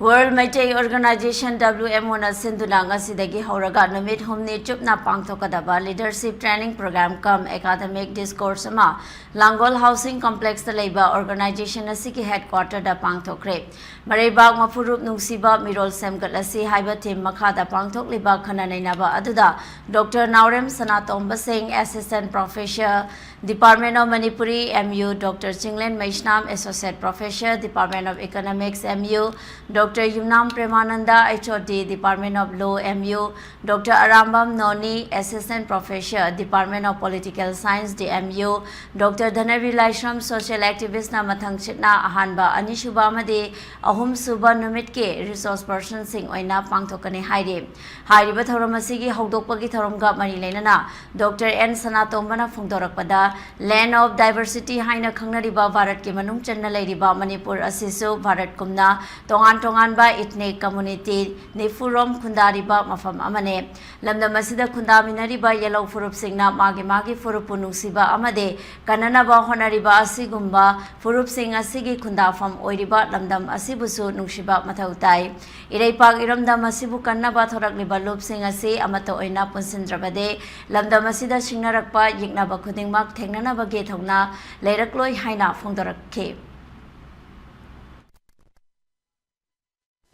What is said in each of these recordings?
World Meitei Organization WMO na sinduna ngasidagi hauraga numit humni chupna pangthokhre leadership training program kam academic discourse ama langol housing complex da leiba organization asiki headquarter da pangthokhre Mareibak mafurup nungsiba mirol semgat asi haiba team makha da pangthokliba khananainaba aduda Dr. Naurem Sanatomba Singh Assistant Professor Department of Manipuri MU Dr. Chinglen Maishnam Associate Professor Department of Economics MU Dr. Yumnam Premananda HOD Department of Law MU Dr. Arambam Noni Assistant Professor Department of Political Science DMU Dr. Dhanavi Laishram Social Activist na mathang chitna ahanba anishuba amadi ahum suba numit ke resource person sing oina pangthokane haire hairiba thoram asigi hogdokpagi thoramga mari leinana Dr. N Sanatombana phungdorakpada Land of Diversity haina khangnariba Bharat ke manung channa leiriba Manipur asisu Bharat kumna tongan ba ethnic community nifurom khundariba mafam amane lamdam asida khundaminariba yellow furup singna magi furupu nungsiba amade kananaba honariba asigumba furup sing asigi khundafam oiriba lamdam asibusu nungshiba mathautai ireipak iramdam asibu kannaba thorakliba lup sing asi amato oina punsindrabade lamdam asida singnarakpa yiknaba khudingmak thengnanaba ge thongna leirakloi haina phongdorakhe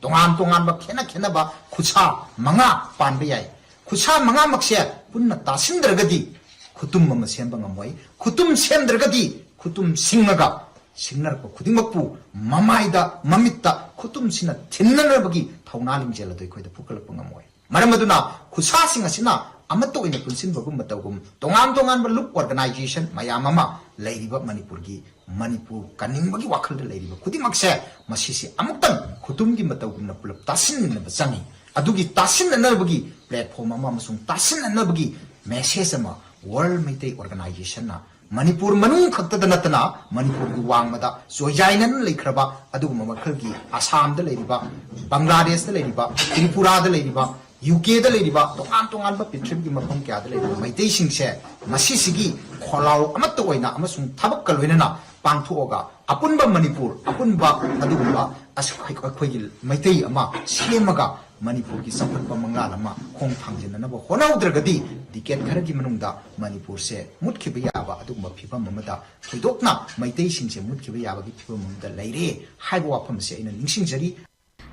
동안 막 캐나 봐 구차 망아 반비야이 구차 망아 막시야 분나 따신들거디 구tum마 셈방아 뭐이 구tum 셈들거디 구tum 싱마가 싱나르고 구딩먹부 마마이다 맘밌다 구tum 시나 틴나를 보기 타우나님 젤라도 이코이다 부클럭방아 뭐이 말하마도나 구차 싱아시나 아마또 이네 군신 버금 맞다고 동안 룩 오르가나이제이션 마야마마 레이리바 마니푸르기 Manipur kaningbagi wakhal da leiriba khudimакse masisi amuktan khudumgi matawgumna pulap tasin na basangi adugi tasin na bagi platform ama masung tasin na bagi message ama World Meitei Organization na Manipur manung khakta da natana Manipur gi wangmada soijainan leikraba aduguma makhalgi Assam da leiriba Bangladesh da leiriba Tripura da leiriba UK da leiriba tongan ba pitrip gi mafam kya da leiriba Meitei singse masisigi kholau amatta oina amasung thabak kalwena pangthokhre apunba Manipur apunba adugumba akhoi Meitei ama semaga Manipur ki sampatpa mangla ama khong thangjinanaba honaudragadi diket kharagi manungda Manipur se mutkiba yaba adugumba phibam amada thidokna Meitei singse mutkiba yaba gi phibam amada leire haiba wafam se ina ningsingjari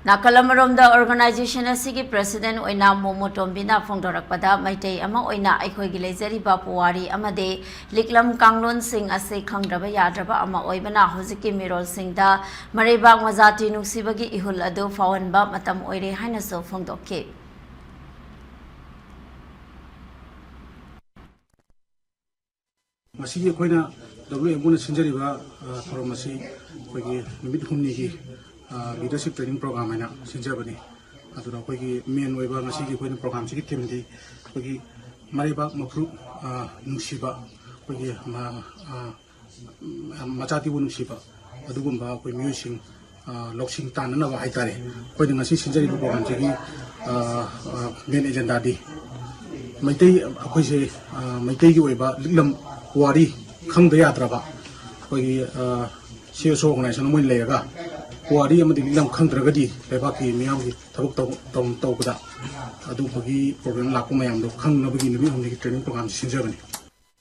Nakalamaromda organization asigi president oina momotombina phongdorakpada Meitei ama oina aikhoigi leijariba puwari amade liklam kanglon sing ase khangdraba yadraba ama oibana hojiki mirol singda mareibak majati nuksibagi ihul adu fawanba matam oire haina so phongdokhe masigi khoina WMO na sinjariba formasi khoigi numit humni gi leadership training program aina sinjabani aduna khoigi main oiba masigi khoina program sigi themdi khoigi mariba mafru nungsiba khoigi machati bu nungsiba adugumba khoi musing loksing tanana ba haitare khoina ngasi sinjari program sigi main agenda di Meitei akhoi se Meitei gi oiba liklam wari khangda yatraba khoigi CSO organization mo leyaga wari amadi liklam khangdragadi lebaki miyamgi thabuk tawbada adu bagi program lakku mayam do khangnabagi nabi humni training program sinjabani